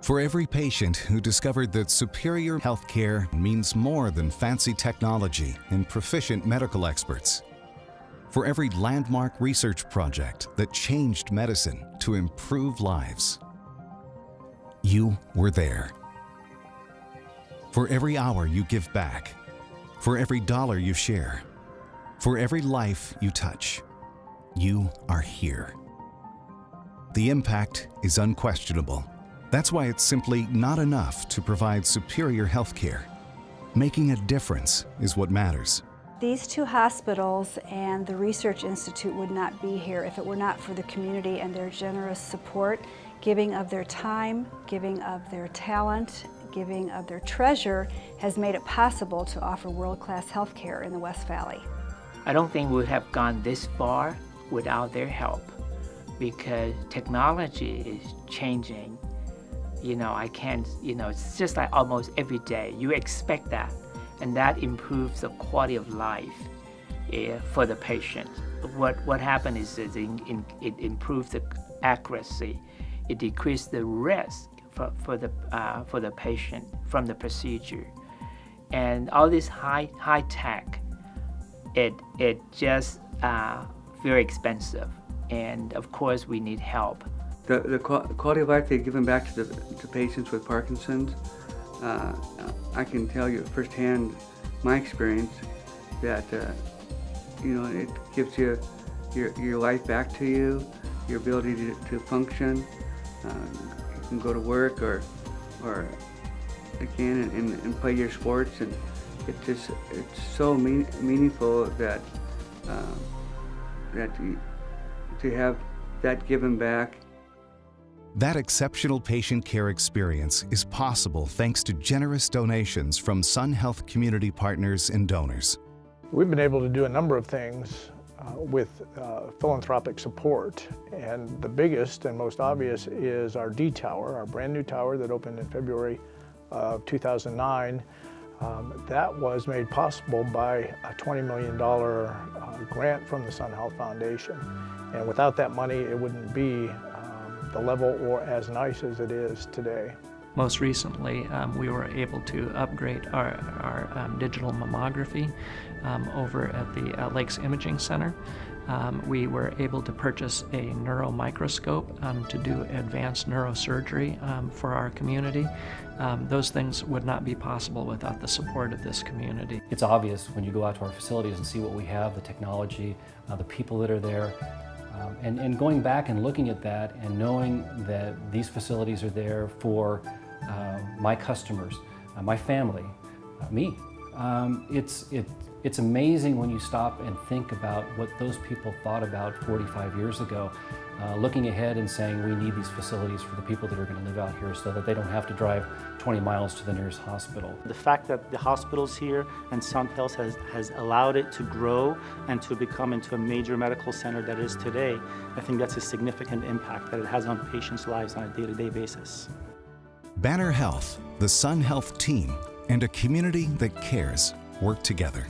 For every patient who discovered that superior healthcare means more than fancy technology and proficient medical experts. For every landmark research project that changed medicine to improve lives. You were there. For every hour you give back. For every dollar you share. For every life you touch. You are here. The impact is unquestionable. That's why it's simply not enough to provide superior health care. Making a difference is what matters. These two hospitals and the Research Institute would not be here if it were not for the community and their generous support, giving of their time, giving of their talent, giving of their treasure has made it possible to offer world-class health care in the West Valley. I don't think we would have gone this far without their help, because technology is changing. It's just like almost every day. You expect that, and that improves the quality of life for the patient. What happened is it improves the accuracy. It decreases the risk for the patient from the procedure. And all this high tech, it just very expensive. And of course, we need help. The quality of life they've given back to patients with Parkinson's, I can tell you firsthand my experience that it gives you your life back to you, your ability to function. You can go to work or again and play your sports, and it's so meaningful that to have that given back. That exceptional patient care experience is possible thanks to generous donations from Sun Health community partners and donors. We've been able to do a number of things with philanthropic support, and the biggest and most obvious is our D Tower, our brand new tower that opened in February of 2009. That was made possible by a $20 million grant from the Sun Health Foundation, and without that money it wouldn't be the level or as nice as it is today. Most recently, we were able to upgrade our digital mammography over at the Lakes Imaging Center. We were able to purchase a neuromicroscope to do advanced neurosurgery for our community. Those things would not be possible without the support of this community. It's obvious when you go out to our facilities and see what we have, the technology, the people that are there, and going back and looking at that and knowing that these facilities are there for my customers, my family, me. It's amazing when you stop and think about what those people thought about 45 years ago, looking ahead and saying we need these facilities for the people that are going to live out here so that they don't have to drive 20 miles to the nearest hospital. The fact that the hospitals here and Sun Health has allowed it to grow and to become into a major medical center that it is today, I think that's a significant impact that it has on patients' lives on a day-to-day basis. Banner Health, the Sun Health team, and a community that cares work together.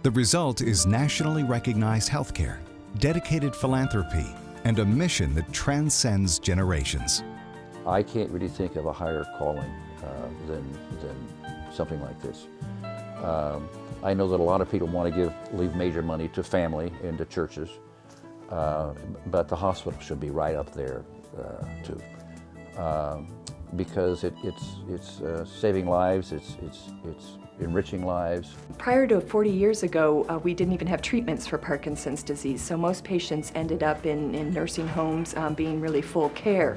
The result is nationally recognized healthcare, dedicated philanthropy, and a mission that transcends generations. I can't really think of a higher calling than something like this. I know that a lot of people want to leave major money to family and to churches, but the hospital should be right up there too, because it's saving lives, it's enriching lives. Prior to 40 years ago, we didn't even have treatments for Parkinson's disease, so most patients ended up in nursing homes being really full care.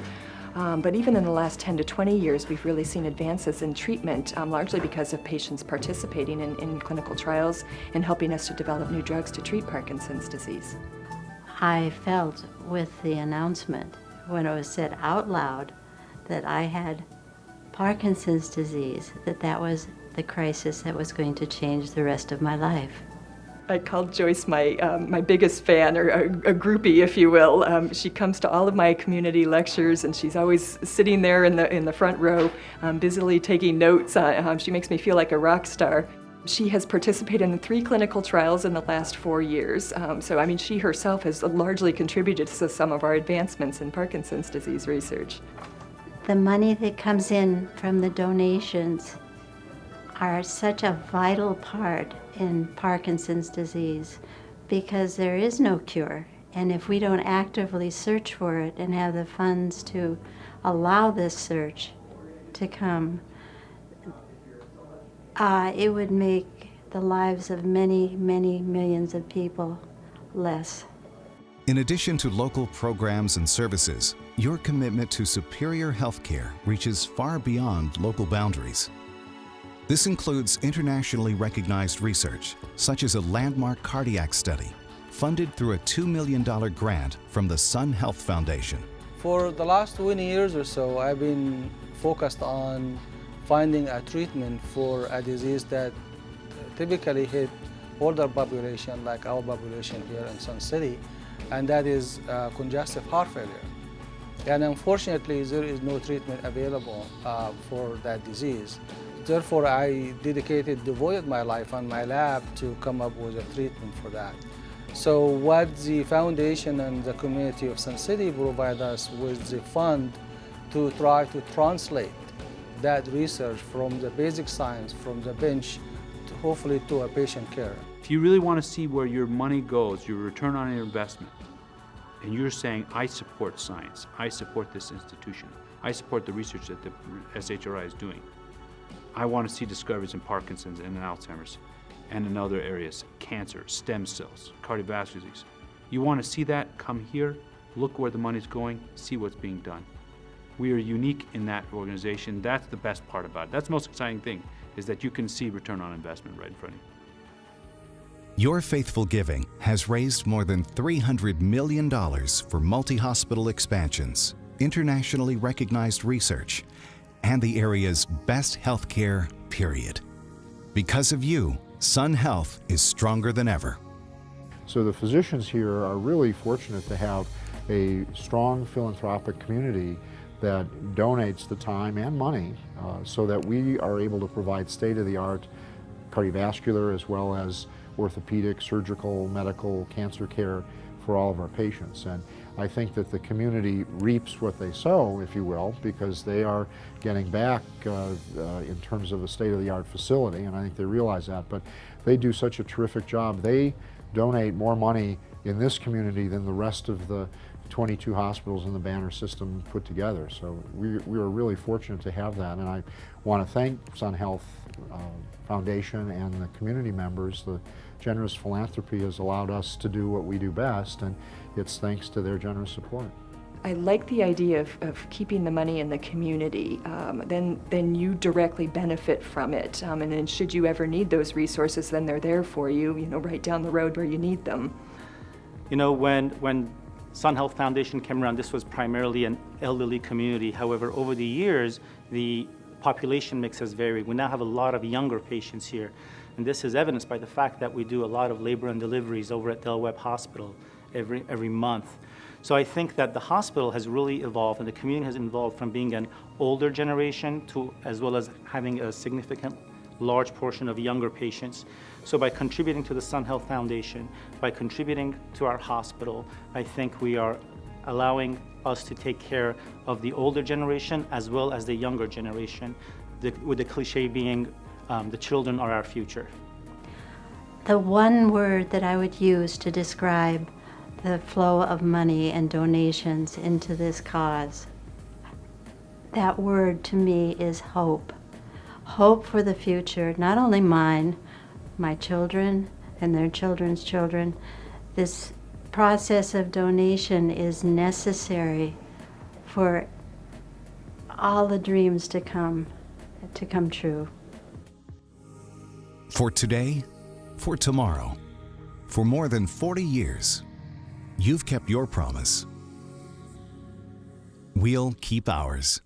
But even in the last 10 to 20 years, we've really seen advances in treatment, largely because of patients participating in clinical trials and helping us to develop new drugs to treat Parkinson's disease. I felt with the announcement, when it was said out loud that I had Parkinson's disease, that was the crisis that was going to change the rest of my life. I called Joyce my biggest fan, or a groupie, if you will. She comes to all of my community lectures, and she's always sitting there in the front row, busily taking notes. She makes me feel like a rock star. She has participated in 3 clinical trials in the last 4 years. So, I mean, she herself has largely contributed to some of our advancements in Parkinson's disease research. The money that comes in from the donations are such a vital part in Parkinson's disease because there is no cure. And if we don't actively search for it and have the funds to allow this search to come, it would make the lives of many, many millions of people less. In addition to local programs and services, your commitment to superior healthcare reaches far beyond local boundaries. This includes internationally recognized research, such as a landmark cardiac study, funded through a $2 million grant from the Sun Health Foundation. For the last 20 years or so, I've been focused on finding a treatment for a disease that typically hit older population, like our population here in Sun City, and that is congestive heart failure. And unfortunately, there is no treatment available for that disease. Therefore, I devoted my life and my lab to come up with a treatment for that. So what the foundation and the community of Sun City provide us with the fund to try to translate that research from the basic science, from the bench, to hopefully to a patient care. If you really want to see where your money goes, your return on your investment, and you're saying, I support science, I support this institution, I support the research that the SHRI is doing, I want to see discoveries in Parkinson's and in Alzheimer's and in other areas, cancer, stem cells, cardiovascular disease. You want to see that? Come here, look where the money's going, see what's being done. We are unique in that organization. That's the best part about it. That's the most exciting thing, is that you can see return on investment right in front of you. Your faithful giving has raised more than $300 million for multi-hospital expansions, internationally recognized research, and the area's best healthcare, period. Because of you, Sun Health is stronger than ever. So the physicians here are really fortunate to have a strong philanthropic community that donates the time and money so that we are able to provide state-of-the-art cardiovascular as well as orthopedic, surgical, medical, cancer care for all of our patients. And I think that the community reaps what they sow, if you will, because they are getting back in terms of a state-of-the-art facility, and I think they realize that. But they do such a terrific job. They donate more money in this community than the rest of the 22 hospitals in the Banner system put together. So we are really fortunate to have that, and I want to thank Sun Health Foundation and the community members. The generous philanthropy has allowed us to do what we do best, and it's thanks to their generous support. I like the idea of keeping the money in the community. Then you directly benefit from it. And then should you ever need those resources, then they're there for you, right down the road where you need them. When Sun Health Foundation came around, this was primarily an elderly community. However, over the years, the population mix has varied. We now have a lot of younger patients here. And this is evidenced by the fact that we do a lot of labor and deliveries over at Del Webb Hospital every month. So I think that the hospital has really evolved and the community has evolved from being an older generation to as well as having a significant large portion of younger patients. So by contributing to the Sun Health Foundation, by contributing to our hospital, I think we are allowing us to take care of the older generation as well as the younger generation, with the cliche being the children are our future. The one word that I would use to describe the flow of money and donations into this cause, that word to me is hope. Hope for the future, not only mine, my children and their children's children. This process of donation is necessary for all the dreams to come true. For today, for tomorrow, for more than 40 years, you've kept your promise. We'll keep ours.